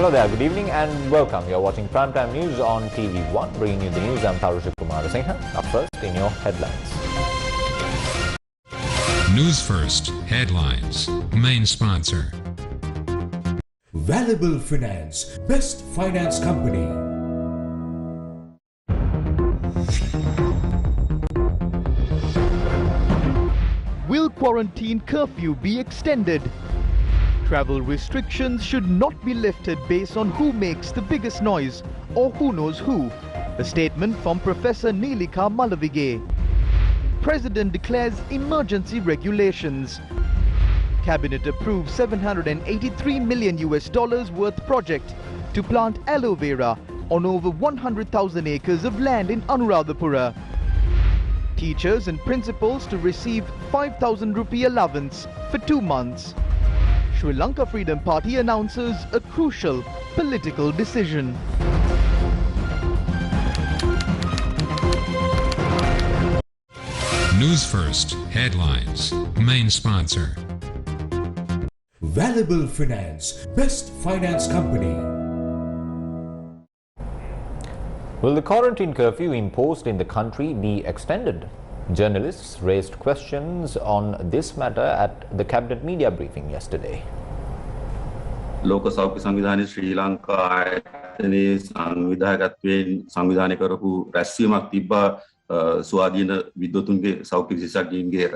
Hello there, good evening and welcome. You're watching Primetime News on TV1, bringing you the news. I'm Tarushik Kumar Singha. Up first in your headlines. News First headlines. Main sponsor. Valuable Finance, best finance company. Will quarantine curfew be extended? Travel restrictions should not be lifted based on who makes the biggest noise or who knows who. A statement from Professor Neelika Malavige. President declares emergency regulations. Cabinet approves $783 million worth project to plant aloe vera on over 100,000 acres of land in Anuradhapura. Teachers and principals to receive 5,000 rupee allowance for 2 months. Sri Lanka Freedom Party announces a crucial political decision. News First headlines. Main sponsor. Valuable Finance, best finance company. Will the quarantine curfew imposed in the country be extended? Journalists raised questions on this matter at the cabinet media briefing yesterday. ලෝක සෞඛ්‍ය සංවිධානයේ ශ්‍රී ලංකා ආයතනයේ සංවිධායකත්වයෙන් සංවිධානය කරපු රැස්වීමක් තිබ්බා ස්වාධීන විද්වතුන්ගේ සෞඛ්‍ය විශේෂඥයින්ගේ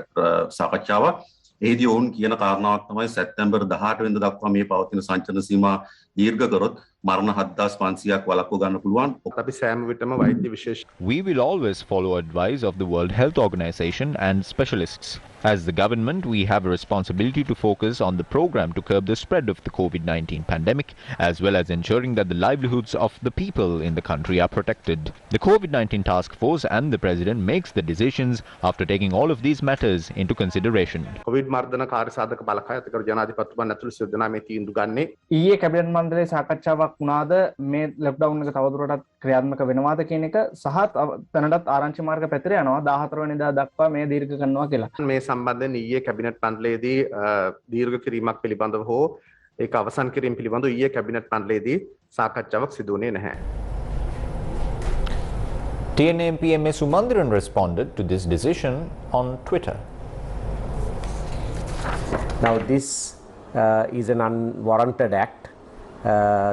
සාකච්ඡාවක්. එහිදී ඔවුන් කියන කාරණාවක් තමයි සැප්තැම්බර් 18 වෙනිදා දක්වා මේ පවතින සංචලන සීමා දීර්ඝ කරොත් මරණ 7500ක් වළක්ව ගන්න පුළුවන්. අපි සෑම විටම වෛද්‍ය විශේෂ We will always follow advice of the World Health Organization and specialists. As the government, we have a responsibility to focus on the program to curb the spread of the COVID-19 pandemic, as well as ensuring that the livelihoods of the people in the country are protected. The COVID-19 task force and the president makes the decisions after taking all of these matters into consideration. Covid මර්ධන කාර්යසාධක බලකායතකරු ජනාධිපතිතුමන් ඇතුළු සියලු දෙනා මේ තීන්දුව ගන්නේ. ඊයේ කැබිනට් මණ්ඩලයේ සාකච්ඡාවක් වුණාද මේ ලොක්ඩවුන් එක තවදුරටත් ක්‍රියාත්මක වෙනවාද කියන එක සහ තැනටත් ආරංචි මාර්ග පැතිර යනවා 14 වෙනිදා දක්වා මේ දීර්ඝ කරනවා කියලා. මේ සම්බන්ධයෙන් ඊයේ කැබිනට් මණ්ඩලයේදී දීර්ඝ කිරීමක් පිළිබඳව හෝ ඒක අවසන් කිරීම පිළිබඳව ඊයේ කැබිනට් මණ්ඩලයේදී සාකච්ඡාවක් සිදු වුණේ නැහැ. TNA MP MA Sumandiran responded to this decision on Twitter. Now this is an unwarranted act.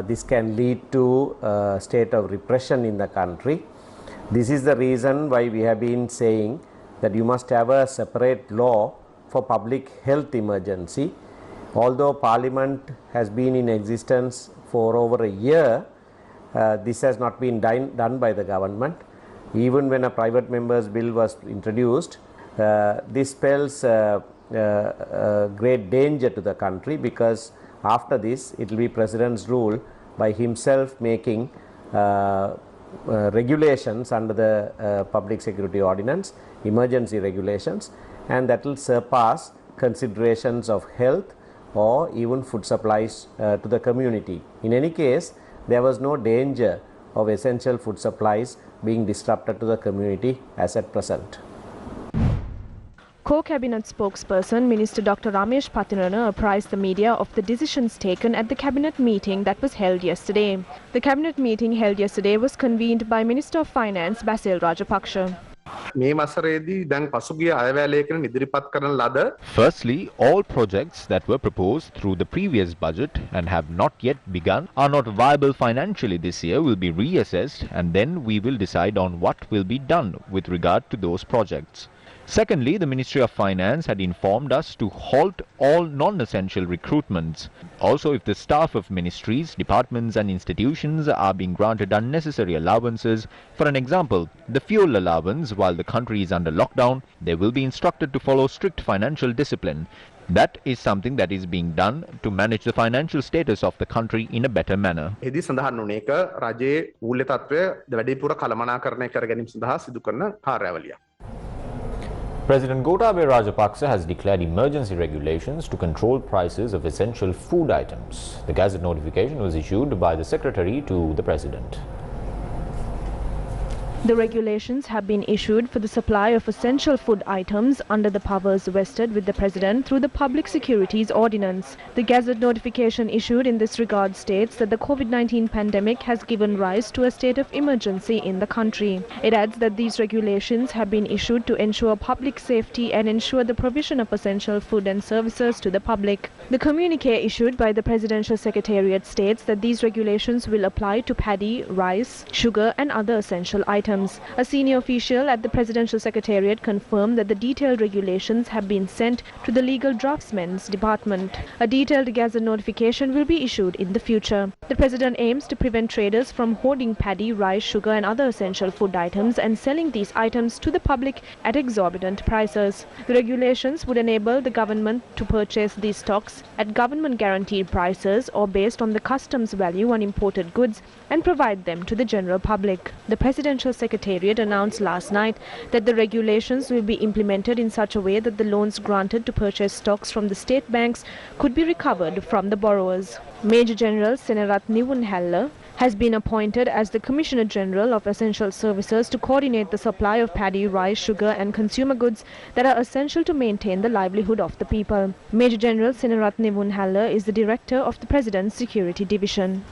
This can lead to a state of repression in the country. This is the reason why we have been saying that you must have a separate law for public health emergency. Although Parliament has been in existence for over a year, this has not been done by the government. Even when a private member's bill was introduced, this spells great danger to the country, because after this it will be President's rule by himself making regulations under the Public Security Ordinance, emergency regulations, and that will surpass considerations of health or even food supplies to the community. In any case, there was no danger of essential food supplies being disrupted to the community as at present. Co-Cabinet spokesperson Minister Dr. Ramesh Patinana apprised the media of the decisions taken at the Cabinet meeting that was held yesterday. The Cabinet meeting held yesterday was convened by Minister of Finance Basil Rajapaksha. Firstly, all projects that were proposed through the previous budget and have not yet begun are not viable financially this year will be reassessed, and then we will decide on what will be done with regard to those projects. Secondly, the Ministry of Finance had informed us to halt all non-essential recruitments. Also, if the staff of ministries, departments and institutions are being granted unnecessary allowances, for an example, the fuel allowance while the country is under lockdown, they will be instructed to follow strict financial discipline. That is something that is being done to manage the financial status of the country in a better manner. එහිදී සඳහන් වුණේ එක රජයේ මූල්‍ය තත්ත්වය වැඩිපුර කළමනාකරණය කර ගැනීම සඳහා සිදු කරන කාර්යාවලියක්. President Gotabaya Rajapaksa has declared emergency regulations to control prices of essential food items. The Gazette notification was issued by the Secretary to the President. The regulations have been issued for the supply of essential food items under the powers vested with the President through the Public Securities Ordinance. The Gazette notification issued in this regard states that the COVID-19 pandemic has given rise to a state of emergency in the country. It adds that these regulations have been issued to ensure public safety and ensure the provision of essential food and services to the public. The communique issued by the Presidential Secretariat states that these regulations will apply to paddy, rice, sugar and other essential items. A senior official at the Presidential Secretariat confirmed that the detailed regulations have been sent to the Legal Draftsmen's Department. A detailed Gazette notification will be issued in the future. The President aims to prevent traders from hoarding paddy, rice, sugar and other essential food items and selling these items to the public at exorbitant prices. The regulations would enable the government to purchase these stocks at government guaranteed prices or based on the customs value on imported goods and provide them to the general public. The Presidential Secretariat announced last night that the regulations will be implemented in such a way that the loans granted to purchase stocks from the state banks could be recovered from the borrowers. Major General Senarath Nivunhalla has been appointed as the Commissioner General of Essential Services to coordinate the supply of paddy, rice, sugar and consumer goods that are essential to maintain the livelihood of the people. Major General Senarath Nivunhalla is the Director of the President's Security Division.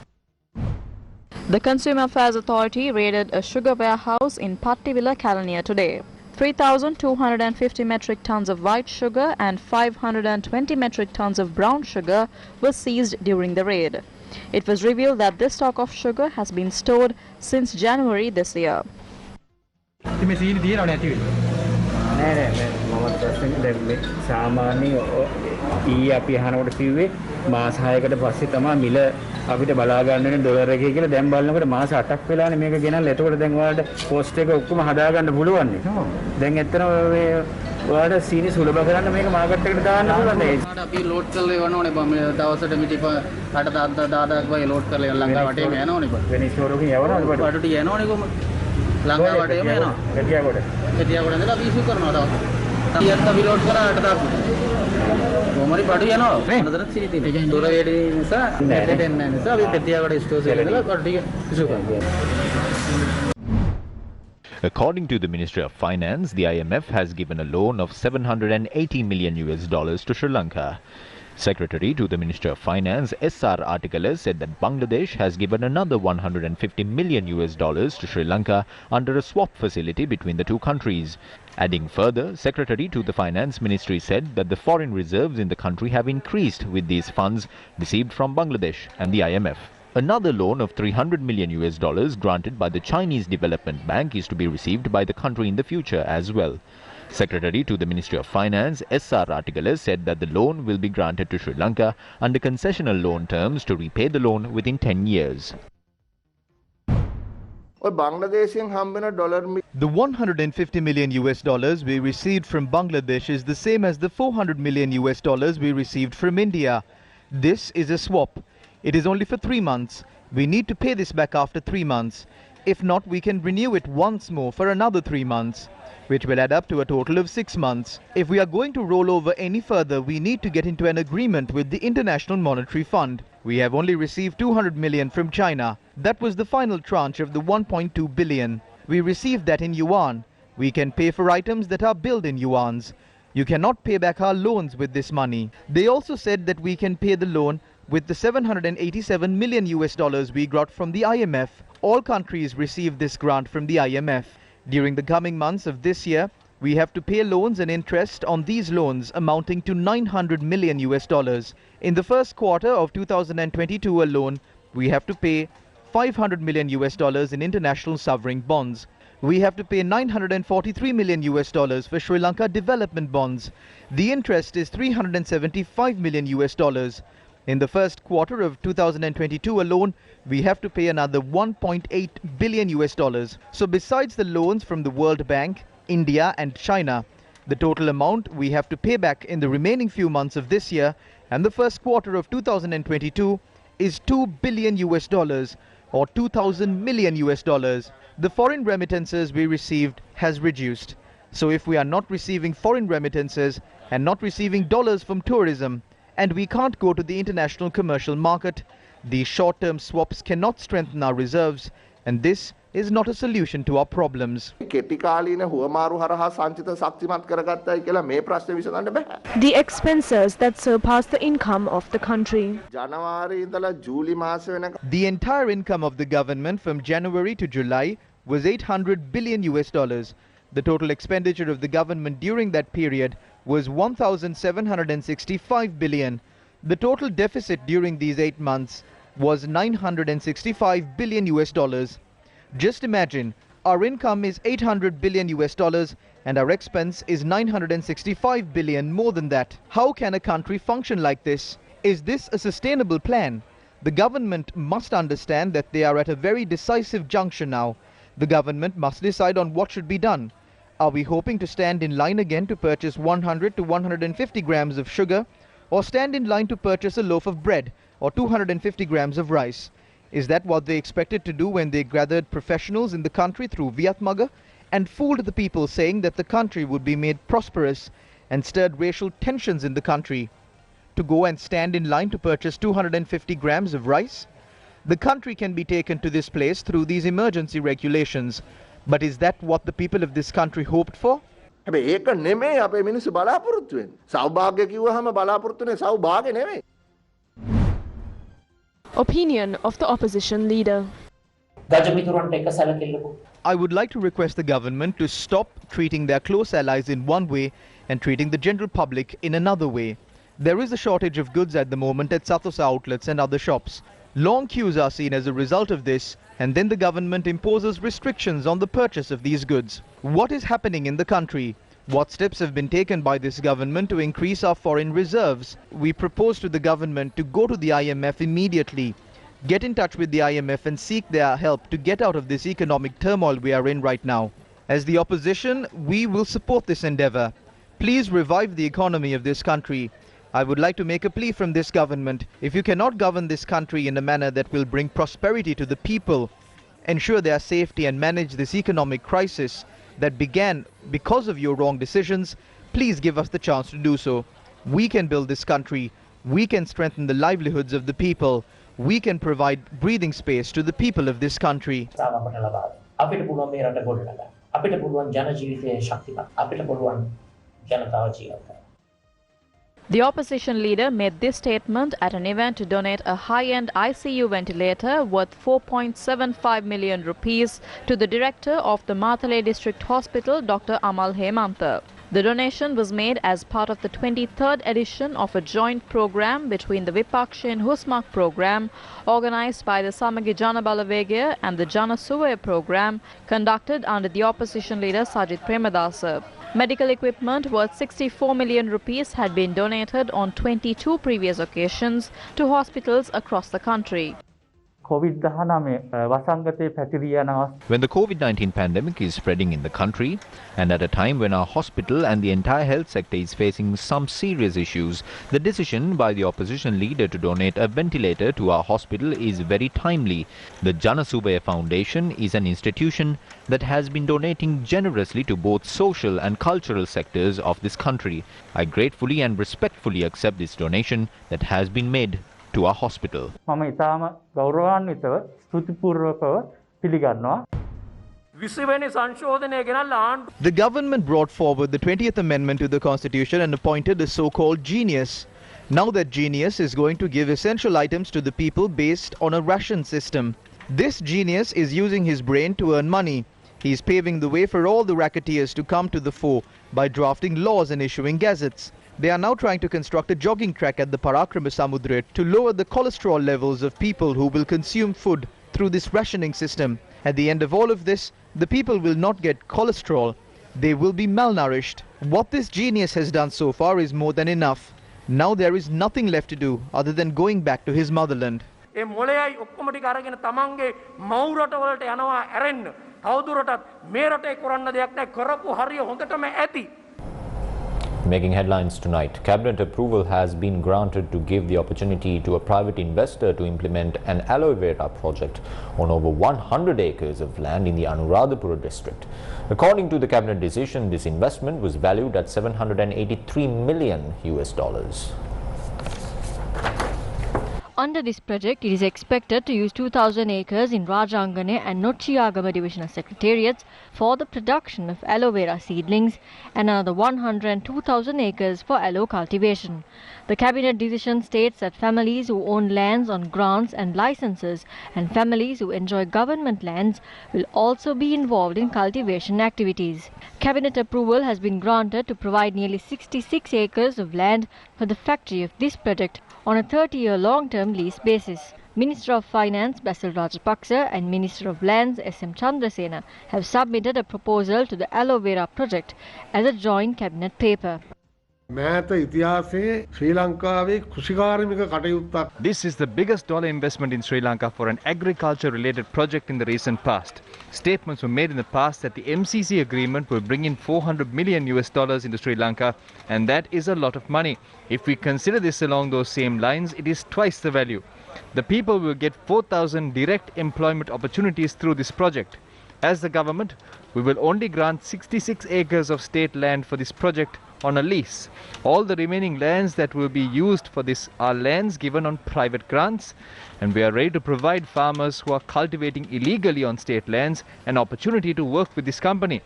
The Consumer Affairs Authority raided a sugar warehouse in Pattivila, Kalaniya today. 3,250 metric tons of white sugar and 520 metric tons of brown sugar were seized during the raid. It was revealed that this stock of sugar has been stored since January this year. මාස 6කට පස්සේ තමයි මිල අපිට බලා ගන්න වෙන dollar එකේ කියලා දැන් බලනකොට මාස 8ක් වෙලානේ මේක ගෙනල්ලා. එතකොට දැන් ඔයාලට පෝස්ට් එක ඔක්කොම හදා ගන්න පුළුවන් නේ. දැන් ඇත්තටම මේ ඔයාලට සීනි සුලභ කරන්න මේක මාකට් එකට දාන්න පුළුවන් නේ. අපි ලෝඩ් කරලා යවන්න ඕනේ බම්. මේ දවසට මිටි 8,000ක් වගේ ලෝඩ් කරලා ලංකාව වටේම යනවනේ බම්. වෙන ස්ටෝර් එකකින් යවනවද? බඩට යනවනේ කොහොමද? ලංකාව වටේම යනවා. කෙටියාගොඩ. කෙටියාගොඩ ඉඳලා අපි ඉෂු කරනවා දවස්. 30ක් අපි ලෝඩ් කරා 8,000ක්. කොහොමරි බඩු යනවා. හොඳට සීනි තියෙනවා. දොර වැඩි නිසා නෙට් එක එන්නේ නිසා අපි කෙටියාගොඩ ස්ටෝර් එකේ ඉඳලා කොට ටික ඉෂු කරනවා. According to the Ministry of Finance, the IMF has given a loan of $780 million to Sri Lanka. Secretary to the Ministry of Finance, S.R. Artikalas, said that Bangladesh has given another $150 million to Sri Lanka under a swap facility between the two countries. Adding further, Secretary to the Finance Ministry said that the foreign reserves in the country have increased with these funds received from Bangladesh and the IMF. Another loan of $300 million granted by the Chinese Development Bank is to be received by the country in the future as well. Secretary to the Ministry of Finance, S.R. Artikalas, said that the loan will be granted to Sri Lanka under concessional loan terms to repay the loan within 10 years. The $150 million we received from Bangladesh is the same as the $400 million we received from India. This is a swap. It is only for 3 months. We need to pay this back after 3 months. If not, we can renew it once more for another 3 months, which will add up to a total of 6 months. If we are going to roll over any further, we need to get into an agreement with the International Monetary Fund. We have only received 200 million from China. That was the final tranche of the 1.2 billion. We received that in yuan. We can pay for items that are billed in yuans. You cannot pay back our loans with this money. They also said that we can pay the loan with the $787 million we got from the IMF. All countries received this grant from the IMF. During the coming months of this year, we have to pay loans and interest on these loans amounting to $900 million. In the first quarter of 2022 alone, we have to pay $500 million in international sovereign bonds. We have to pay $943 million for Sri Lanka development bonds. The interest is $375 million. In the first quarter of 2022 alone, we have to pay another $1.8 billion. So besides the loans from the World Bank, India and China, the total amount we have to pay back in the remaining few months of this year and the first quarter of 2022 is $2 billion or $2,000 million. The foreign remittances we received has reduced. So if we are not receiving foreign remittances and not receiving dollars from tourism, and we can't go to the international commercial market, these short-term swaps cannot strengthen our reserves and this is not a solution to our problems. The expenses that surpass the income of the country. The entire income of the government from January to July was $800 billion. The total expenditure of the government during that period was $1,765 billion. The total deficit during these 8 months was $965 billion. Just imagine, our income is $800 billion and our expense is $965 billion, more than that. How can a country function like this? Is this a sustainable plan? The government must understand that they are at a very decisive juncture now. The government must decide on what should be done. Are we hoping to stand in line again to purchase 100 to 150 grams of sugar, or stand in line to purchase a loaf of bread or 250 grams of rice? Is that what they expected to do when they gathered professionals in the country through Vietmaga and fooled the people, saying that the country would be made prosperous, and stirred racial tensions in the country? To go and stand in line to purchase 250 grams of rice? The country can be taken to this place through these emergency regulations. But is that what the people of this country hoped for? Opinion of the opposition leader. I would like to request the government to stop treating their close allies in one way and treating the general public in another way. There is a shortage of goods at the moment at Satosa outlets and other shops. Long queues are seen as a result of this, and then the government imposes restrictions on the purchase of these goods. What is happening in the country? What steps have been taken by this government to increase our foreign reserves? We propose to the government to go to the IMF immediately, get in touch with the IMF and seek their help to get out of this economic turmoil we are in right now. As the opposition, we will support this endeavor. Please revive the economy of this country. I would like to make a plea from this government. If you cannot govern this country in a manner that will bring prosperity to the people, ensure their safety and manage this economic crisis that began because of your wrong decisions, please give us the chance to do so. We can build this country. We can strengthen the livelihoods of the people. We can provide breathing space to the people of this country. The opposition leader made this statement at an event to donate a high-end ICU ventilator worth 4.75 million rupees to the director of the Mathale District Hospital, Dr. Amal Hemantha. The donation was made as part of the 23rd edition of a joint program between the Vipakshi and Husmak program organized by the Samagi Jana Balavegaya and the Jana Suvaya program conducted under the opposition leader Sajid Premadasa. Medical equipment worth 64 million rupees had been donated on 22 previous occasions to hospitals across the country. When the COVID-19 pandemic is spreading in the country, and at a time when our hospital and the entire health sector is facing some serious issues, the decision by the opposition leader to donate a ventilator to our hospital is very timely. The Jana Suvaya Foundation is an institution that has been donating generously to both social and cultural sectors of this country. I gratefully and respectfully accept this donation that has been made to our hospital. The government brought forward the 20th Amendment to the Constitution and appointed a so-called genius. Now that genius is going to give essential items to the people based on a ration system. This genius is using his brain to earn money. He is paving the way for all the racketeers to come to the fore by drafting laws and issuing gazettes. They are now trying to construct a jogging track at the Parakrama Samudra to lower the cholesterol levels of people who will consume food through this rationing system. At the end of all of this, the people will not get cholesterol. They will be malnourished. What this genius has done so far is more than enough. Now there is nothing left to do other than going back to his motherland. Making headlines tonight, cabinet approval has been granted to give the opportunity to a private investor to implement an aloe vera project on over 100 acres of land in the Anuradhapura district. According to the cabinet decision, this investment was valued at $783 million. Under this project, it is expected to use 2,000 acres in Rajangane and Nochiyagama divisional secretariats for the production of aloe vera seedlings and another 102,000 acres for aloe cultivation. The cabinet decision states that families who own lands on grants and licenses and families who enjoy government lands will also be involved in cultivation activities. Cabinet approval has been granted to provide nearly 66 acres of land for the factory of this project on a 30-year long-term lease basis. Minister of Finance Basil Rajapaksa and Minister of Lands S.M. Chandrasena have submitted a proposal to the aloe vera project as a joint cabinet paper. This is the biggest dollar investment in Sri Lanka for an agriculture-related project in the recent past. Statements were made in the past that the MCC agreement will bring in $400 million into Sri Lanka, and that is a lot of money. If we consider this along those same lines, it is twice the value. The people will get 4,000 direct employment opportunities through this project. As the government, we will only grant 66 acres of state land for this project on a lease. All the remaining lands that will be used for this are lands given on private grants, and we are ready to provide farmers who are cultivating illegally on state lands an opportunity to work with this company.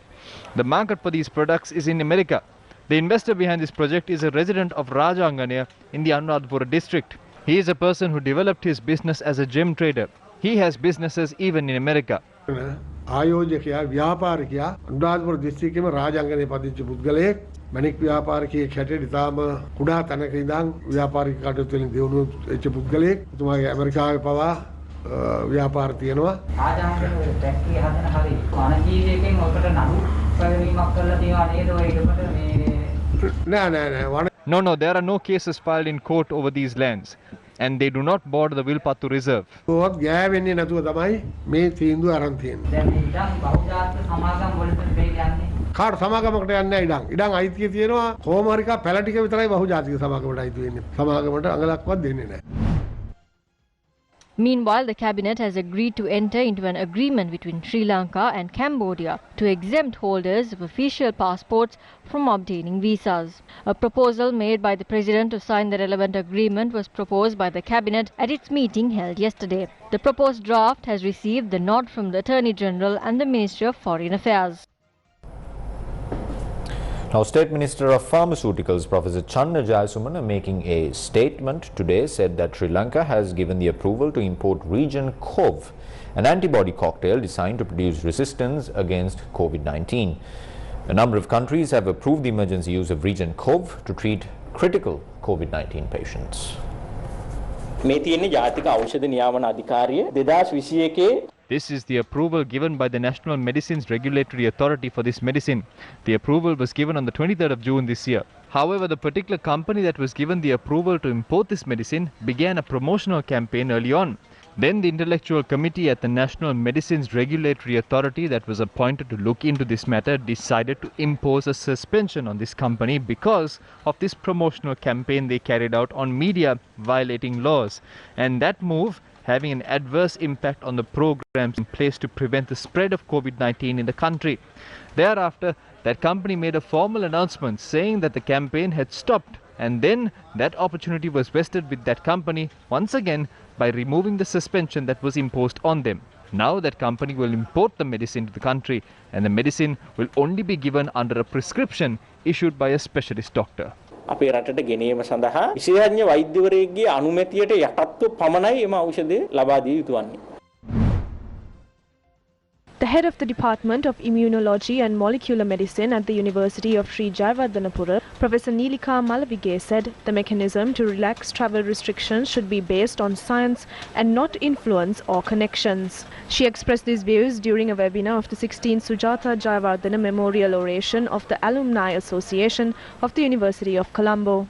The market for these products is in America. The investor behind this project is a resident of Rajangane in the Anuradhapura district. He is a person who developed his business as a gem trader. He has businesses even in America. ආයෝජකයා ව්‍යාපාරිකයා Anuradhapura දිස්ත්‍රික්කයේම රාජාංගනයේ පදිංචි පුද්ගලයෙක් මණික් ව්‍යාපාරිකයෙක් හැටියට ඉතාම කුඩා තැනක ඉඳන් ව්‍යාපාරික කටයුතු වලින් දියුණු වෙච්ච පුද්ගලයෙක්. එතුමාගේ ඇමරිකාවේ පවා ව්‍යාපාර තියෙනවා. රාජාංගනයේ ටැක්ටරි හදන හරි වනජීවියෙක්ගෙන් ඔකට නඩු පැවරීමක් කරලා තියෙනවා නේද ඔය ඉඩමට මේ No, there are no cases filed in court over these lands, and they do not border the Wilpattu Reserve. කොහොත් ගෑවෙන්නේ නැතුව තමයි මේ තීන්දුව අරන් තියෙන්නේ. දැන් මේ ඉඩම් බහුජාතික සමාගම් වලට මේ යන්නේ. කාට සමාගමකට යන්නේ ඉඩම්. ඉඩම් අයිතිය තියෙනවා කොහොම හරි කා පැල ටික විතරයි බහුජාතික සමාගමට අයිති වෙන්නේ. සමාගමට අඟලක්වත් දෙන්නේ නැහැ. Meanwhile, the cabinet has agreed to enter into an agreement between Sri Lanka and Cambodia to exempt holders of official passports from obtaining visas. A proposal made by the president to sign the relevant agreement was proposed by the cabinet at its meeting held yesterday. The proposed draft has received the nod from the Attorney General and the Ministry of Foreign Affairs. Now, State Minister of Pharmaceuticals Professor Channa Jayasumana, making a statement today, said that Sri Lanka has given the approval to import Region COV, an antibody cocktail designed to produce resistance against COVID-19. A number of countries have approved the emergency use of Region COV to treat critical COVID-19 patients. This is the approval given by the National Medicines Regulatory Authority for this medicine. The approval was given on the 23rd of June this year. However, the particular company that was given the approval to import this medicine began a promotional campaign early on. Then the Intellectual Committee at the National Medicines Regulatory Authority that was appointed to look into this matter decided to impose a suspension on this company because of this promotional campaign they carried out on media violating laws. And that move having an adverse impact on the programs in place to prevent the spread of COVID-19 in the country. Thereafter, that company made a formal announcement saying that the campaign had stopped, and then that opportunity was vested with that company once again by removing the suspension that was imposed on them. Now that company will import the medicine to the country, and the medicine will only be given under a prescription issued by a specialist doctor. අපේ රටට ගෙනීම සඳහා විශේෂඥ වෛද්‍යවරයෙක්ගේ අනුමැතියට යටත්ව පමණයි එම ඖෂධය ලබා දී යුතු වන්නේ. The head of the Department of Immunology and Molecular Medicine at the University of Sri Jayawardhanapura, Professor Neelika Malavige, said the mechanism to relax travel restrictions should be based on science and not influence or connections. She expressed these views during a webinar of the 16th Sujatha Jayawardhana Memorial Oration of the Alumni Association of the University of Colombo.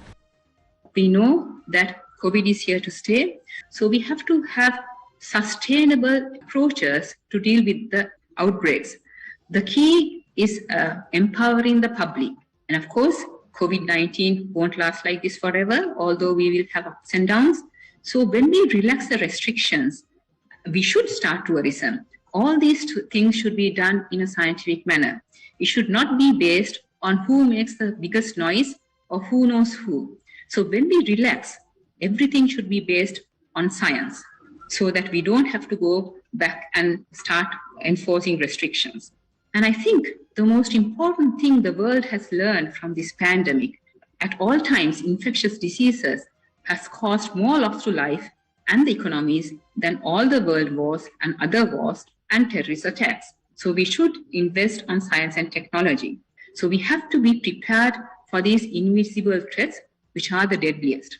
We know that COVID is here to stay, so we have to have sustainable approaches to deal with the outbreaks. The key is empowering the public. And of course, COVID-19 won't last like this forever, although we will have ups and downs. So when we relax the restrictions, we should start tourism. All these things should be done in a scientific manner. It should not be based on who makes the biggest noise or who knows who. So when we relax, everything should be based on science so that we don't have to go back and start enforcing restrictions. And I think the most important thing the world has learned from this pandemic, at all times, infectious diseases has caused more loss to life and the economies than all the world wars and other wars and terrorist attacks. So we should invest on science and technology. So we have to be prepared for these invisible threats, which are the deadliest.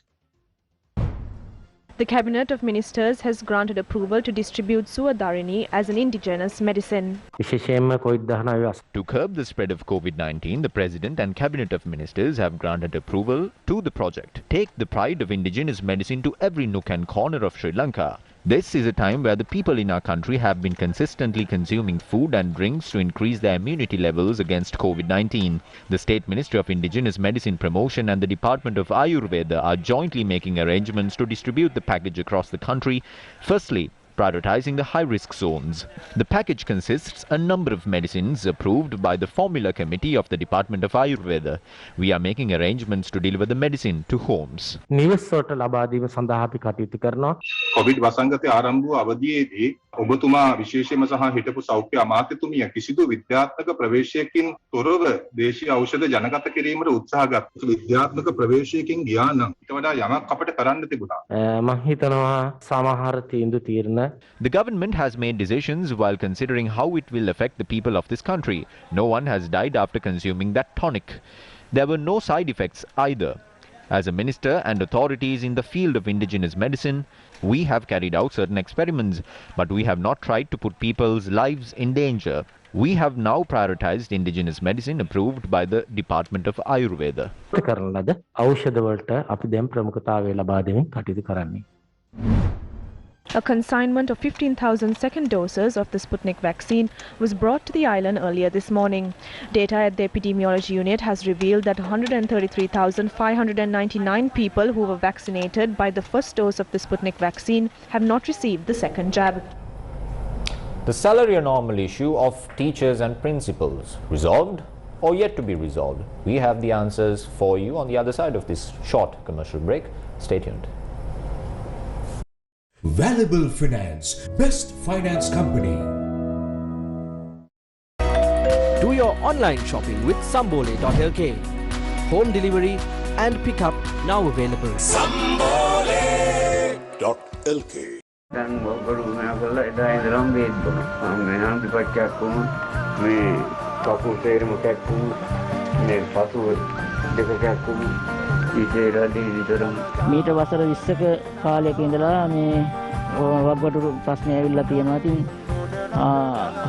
The Cabinet of Ministers has granted approval to distribute Suadarini as an indigenous medicine. To curb the spread of COVID-19, the President and Cabinet of Ministers have granted approval to the project. Take the pride of indigenous medicine to every nook and corner of Sri Lanka. This is a time where the people in our country have been consistently consuming food and drinks to increase their immunity levels against COVID-19. The State Ministry of Indigenous Medicine Promotion and the Department of Ayurveda are jointly making arrangements to distribute the package across the country. Firstly, prioritizing the high-risk zones. The package consists a number of medicines approved by the Formula Committee of the Department of Ayurveda. We are making arrangements to deliver the medicine to homes. Covid වසංගතය ආරම්භ වූ අවධියේදී ඔබතුමා විශේෂයෙන්ම සහ හිටපු සෞඛ්‍ය අමාත්‍යතුමිය කිසිදු විද්‍යාත්මක ප්‍රවේශයකින් තොරව දේශීය ඖෂධ ජනගත කිරීමට උත්සාහ ගත්තා. විද්‍යාත්මක ප්‍රවේශයකින් ගියා නම් ඊට වඩා යමක් අපිට කරන්න තිබුණා. මම හිතනවා සමහර තීන්දුව తీරන The government has made decisions while considering how it will affect the people of this country. No one has died after consuming that tonic. There were no side effects either. As a minister and authorities in the field of indigenous medicine, we have carried out certain experiments, but we have not tried to put people's lives in danger. We have now prioritized indigenous medicine approved by the Department of Ayurveda. A consignment of 15,000 second doses of the Sputnik vaccine was brought to the island earlier this morning. Data at the epidemiology unit has revealed that 133,599 people who were vaccinated by the first dose of the Sputnik vaccine have not received the second jab. The salary anomaly issue of teachers and principals, resolved or yet to be resolved? We have the answers for you on the other side of this short commercial break. Stay tuned. Valuable Finance, best finance company. Do your online shopping with Sambole.lk. Home delivery and pickup now available. Sambole.lk. මීට වසර 20ක කාලයක ඉඳලා මේ වග්ගටුරු ප්‍රශ්නය ඇවිල්ලා තියෙනවා. ඉතින්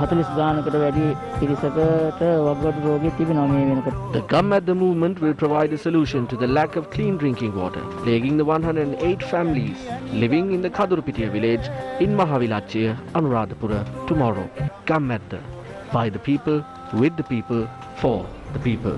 40 ගානකට වැඩි පිරිසකට වග්ගටු රෝගී තිබෙනවා මේ වෙනකොට. The Come at the movement will provide a solution to the lack of clean drinking water plaguing the 108 families living in the Kadurupitiya village in Mahavilachya, Anuradhapura tomorrow. Come at the, by the people, with the people, for the people.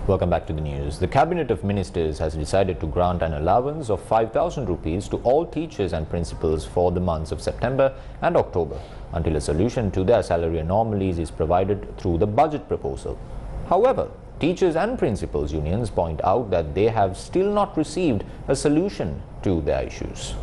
Welcome back to the news. The Cabinet of Ministers has decided to grant an allowance of 5,000 rupees to all teachers and principals for the months of September and October until a solution to their salary anomalies is provided through the budget proposal. However, teachers and principals unions point out that they have still not received a solution to their issues.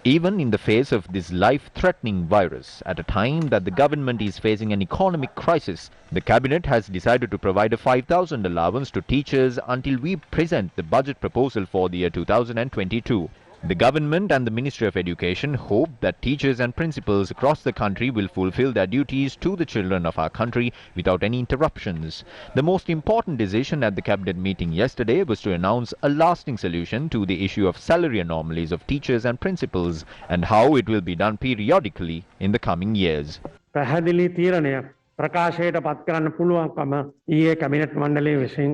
Even in the face of this life-threatening virus, at a time that the government is facing an economic crisis, the Cabinet has decided to provide a 5,000 allowance to teachers until we present the budget proposal for the year 2022. The government and the Ministry of Education hope that teachers and principals across the country will fulfill their duties to the children of our country without any interruptions. The most important decision at the Cabinet meeting yesterday was to announce a lasting solution to the issue of salary anomalies of teachers and principals and how it will be done periodically in the coming years. පැහැදිලි තීරණයක් ප්‍රකාශයට පත් කරන්න පුළුවන්කම ඊයේ cabinet මණ්ඩලයේ විසින්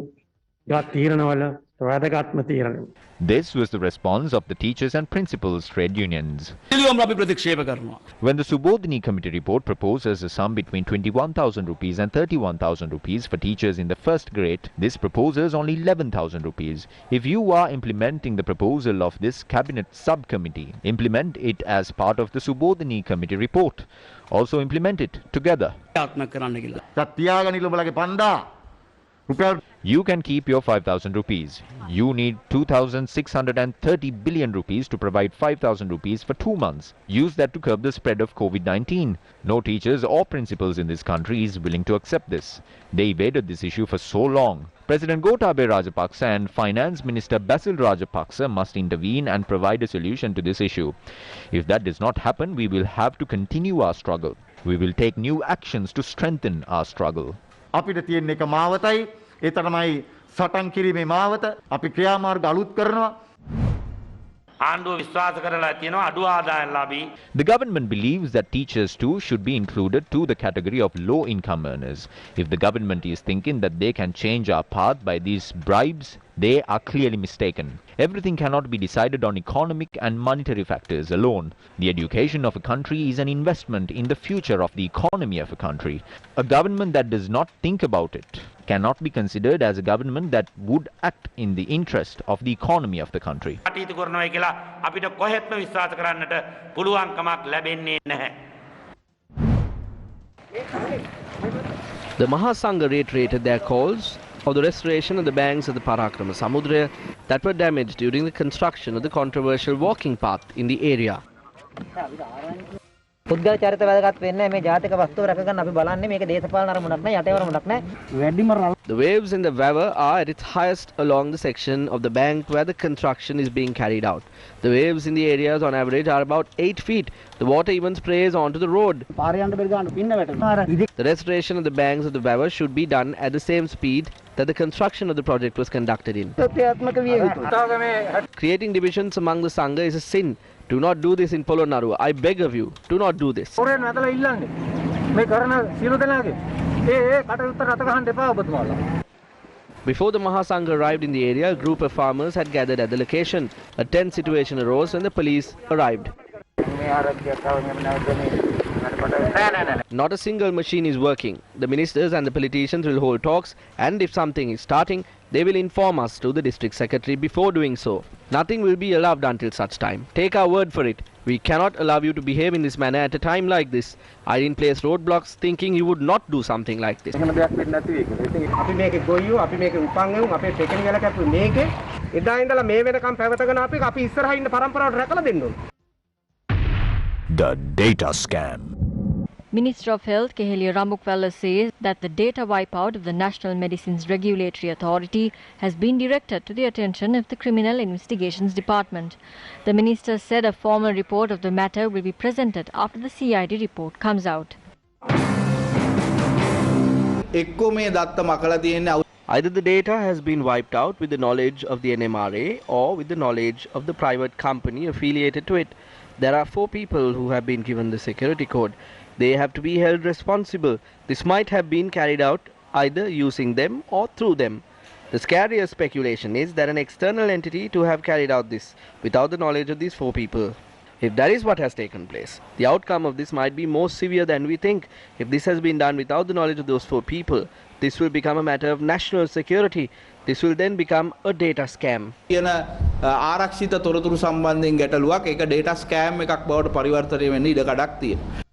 ගත් තීරණවල වැදගත්ම තීරණය. This was the response of the teachers and principals trade unions. When the Subodhini committee report proposes a sum between 21,000 rupees and 31,000 rupees for teachers in the first grade, this proposes only 11,000 rupees. If you are implementing the proposal of this cabinet subcommittee, implement it as part of the Subodhini committee report. Also implement it together. You can keep your 5,000 rupees. You need 2,630 billion rupees to provide 5,000 rupees for 2 months. Use that to curb the spread of COVID-19. No teachers or principals in this country is willing to accept this. They evaded this issue for so long. President Gotabaya Rajapaksa and Finance Minister Basil Rajapaksa must intervene and provide a solution to this issue. If that does not happen, we will have to continue our struggle. We will take new actions to strengthen our struggle. අපිට තියෙන එක මාවතයි ඒ තරමයි සටන් කිරීමේ මාවත අපි ක්‍රියාමාර්ග අලුත් කරනවා. The government believes that teachers too should be included to the category of low-income earners. If the government is thinking that they can change our path by these bribes, they are clearly mistaken. Everything cannot be decided on economic and monetary factors alone. The education of a country is an investment in the future of the economy of a country. A government that does not think about it cannot be considered as a government that would act in the interest of the economy of the country. The Mahasangha reiterated their calls for the restoration of the banks of the Parakrama Samudra that were damaged during the construction of the controversial walking path in the area. පුද්ගල චරිත වැදගත් වෙන්නේ මේ ජාතික වස්තුව රැක ගන්න අපි බලන්නේ මේක දේශපාලන අරමුණක් නෑ යටේ වරමුණක් නෑ වැඩිම. The waves in the Weber are at its highest along the section of the bank where the construction is being carried out. The waves in the areas on average are about 8 feet. The water even sprays onto the road. The restoration of the banks of the Weber should be done at the same speed that the construction of the project was conducted in. Creating divisions among the Sangha is a sin. Do not do this in Polonnaruwa. I beg of you, do not do this. Before the Mahasangha arrived in the area, a group of farmers had gathered at the location. A tense situation arose when the police arrived. Not a single machine is working. The ministers and the politicians will hold talks, and if something is starting, they will inform us to the district secretary before doing so. Nothing will be allowed until such time. Take our word for it. We cannot allow you to behave in this manner at a time like this. I didn't place roadblocks thinking you would not do something like this. The data scam. Minister of Health Keheliya Ramukwala says that the data wipeout of the National Medicines Regulatory Authority has been directed to the attention of the Criminal Investigations Department. The minister said a formal report of the matter will be presented after the CID report comes out. Either the data has been wiped out with the knowledge of the NMRA or with the knowledge of the private company affiliated to it. There are 4 people who have been given the security code. They have to be held responsible. This might have been carried out either using them or through them. The scariest speculation is that an external entity to have carried out this without the knowledge of these 4 people. If that is what has taken place, the outcome of this might be more severe than we think. If this has been done without the knowledge of those 4 people, this will become a matter of national security. This will then become a data scam. ආරක්ෂිත තොරතුරු සම්බන්ධයෙන් ගැටලුවක් ඒක data scam එකක් බවට පරිවර්තනය වෙන්න ඉඩ කඩක් තියෙනවා.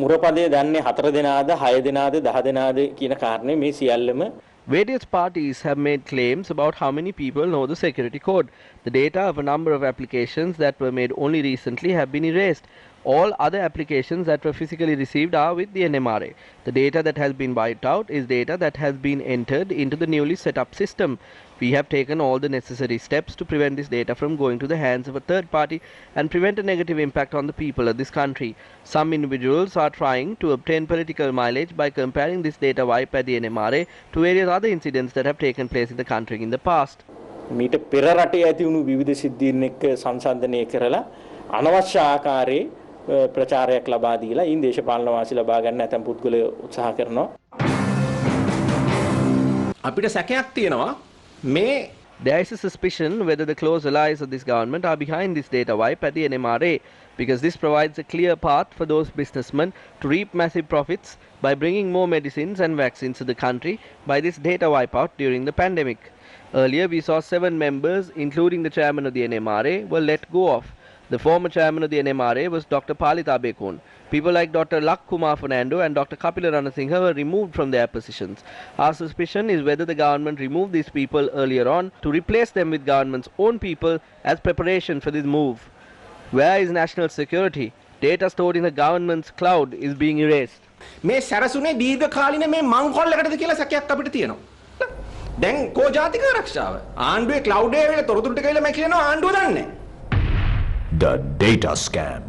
මුරපදේ දන්නේ 4 දෙනාද 6 දෙනාද 10 දෙනාද කියන කාරණේ මේ සියල්ලම. Various parties have made claims about how many people know the security code. The data of a number of applications that were made only recently have been erased. All other applications that were physically received are with the NMRA. The data that has been wiped out is data that has been entered into the newly set up system. We have taken all the necessary steps to prevent this data from going to the hands of a third party and prevent a negative impact on the people of this country. Some individuals are trying to obtain political mileage by comparing this data wipe at the NMRA to various other incidents that have taken place in the country in the past. මීට පෙර රටේ ඇති වුණු විවිධ සිද්ධීන් එක්ක සංසන්දනය කරලා අනවශ්‍ය ආකාරයේ ප්‍රචාරයක් ලබා දීලා ඊන් දේශපාලන වාසි ලබා ගන්න නැතම් පුද්ගලයෝ උත්සාහ කරනවා. අපිට සැකයක් තියෙනවා මේ There is a suspicion whether the close allies of this government are behind this data wipe at the NMRA, because this provides a clear path for those businessmen to reap massive profits by bringing more medicines and vaccines to the country by this data wipeout during the pandemic. Earlier we saw 7 members, including the chairman of the NMRA, were let go of. The former chairman of the NMRA was Dr. Palita Bekun. People like Dr. Lak Kumar Fernando and Dr. Kapila Ranasinghe were removed from their positions. Our suspicion is whether the government removed these people earlier on to replace them with government's own people as preparation for this move. Where is national security? Data stored in the government's cloud is being erased. මේ සැරසුනේ දීර්ඝකාලීන මේ මංකොල්ලකටද කියලා සැකයක් අපිට තියෙනවා. දැන් කෝ ජාතික ආරක්ෂාව? ආණ්ඩුවේ ක්ලවුඩ් එකේ වෙල තොරතුරු ටික කියලා මම කියනවා ආණ්ඩුව දන්නේ. The data scam.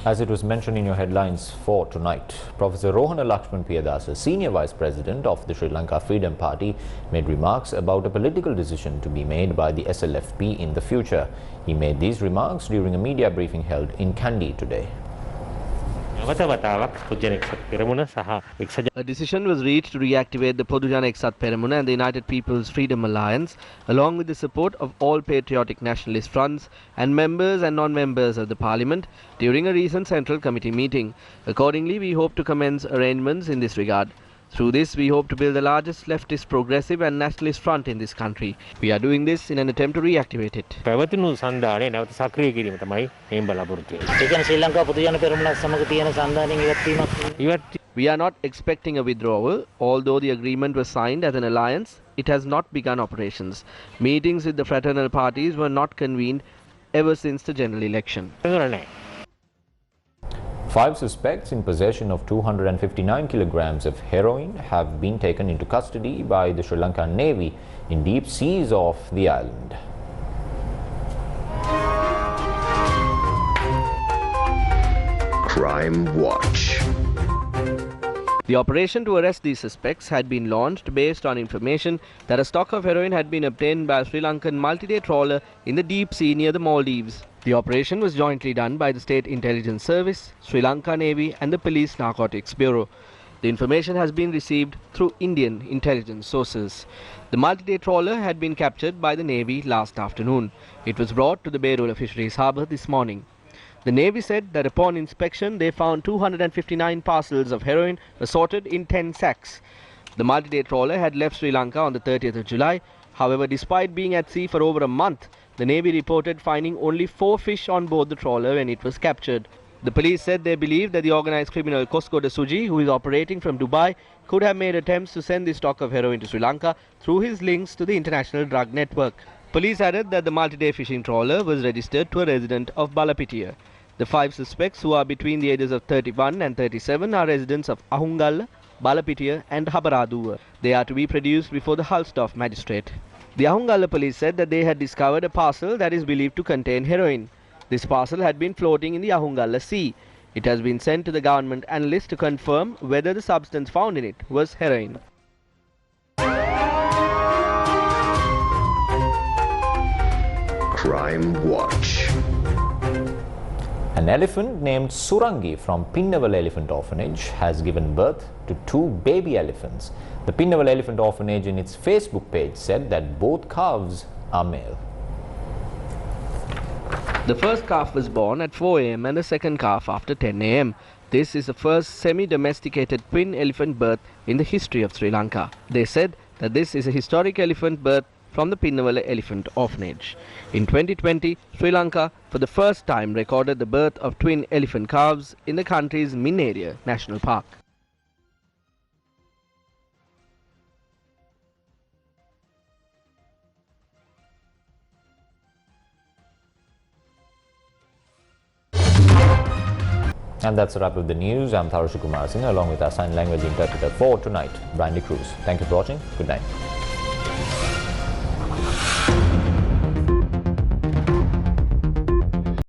As it was mentioned in your headlines for tonight, Professor Rohana Lakshman Piyadasa, Senior Vice President of the Sri Lanka Freedom Party, made remarks about a political decision to be made by the SLFP in the future. He made these remarks during a media briefing held in Kandy today. A decision was reached to reactivate the Podujana Eksat Peramuna and the United People's Freedom Alliance, along with the support of all patriotic nationalist fronts and members and non-members of the Parliament during a recent Central Committee meeting. Accordingly, we hope to commence arrangements in this regard. Through this, we hope to build the largest leftist, progressive and nationalist front in this country. We are doing this in an attempt to reactivate it. We are not expecting a withdrawal. Although the agreement was signed as an alliance, it has not begun operations. Meetings with the fraternal parties were not convened ever since the general election. 5 suspects in possession of 259 kilograms of heroin have been taken into custody by the Sri Lankan Navy in deep seas of the island. Crime Watch. The operation to arrest these suspects had been launched based on information that a stock of heroin had been obtained by a Sri Lankan multi-day trawler in the deep sea near the Maldives. The operation was jointly done by the State Intelligence Service, Sri Lanka Navy and the Police Narcotics Bureau. The information has been received through Indian intelligence sources. The multi-day trawler had been captured by the Navy last afternoon. It was brought to the Berula Fisheries Harbour this morning. The Navy said that upon inspection they found 259 parcels of heroin assorted in 10 sacks. The multi-day trawler had left Sri Lanka on the 30th of July. However, despite being at sea for over a month, the Navy reported finding only 4 fish on board the trawler when it was captured. The police said they believe that the organised criminal Koskoda Suji, who is operating from Dubai, could have made attempts to send the stock of heroin to Sri Lanka through his links to the international drug network. Police added that the multi-day fishing trawler was registered to a resident of Balapitiya. The 5 suspects, who are between the ages of 31 and 37, are residents of Ahungalla, Balapitiya and Habaraduwa. They are to be produced before the Hulstorf magistrate. The Ahungalla police said that they had discovered a parcel that is believed to contain heroin. This parcel had been floating in the Ahungalla Sea. It has been sent to the government analyst to confirm whether the substance found in it was heroin. Crime Watch. An elephant named Surangi from Pinnaval Elephant Orphanage has given birth to 2 baby elephants. The Pinnaval Elephant Orphanage in its Facebook page said that both calves are male. The first calf was born at 4 a.m. and the second calf after 10 a.m. This is the first semi-domesticated twin elephant birth in the history of Sri Lanka. They said that this is a historic elephant birth from the Pinnaval Elephant Orphanage. In 2020, Sri Lanka for the first time recorded the birth of twin elephant calves in the country's Minaria National Park. And that's a wrap of the news. I'm Tharusha Kumar Singh along with our sign language interpreter for tonight, Brandy Cruz. Thank you for watching. Good night.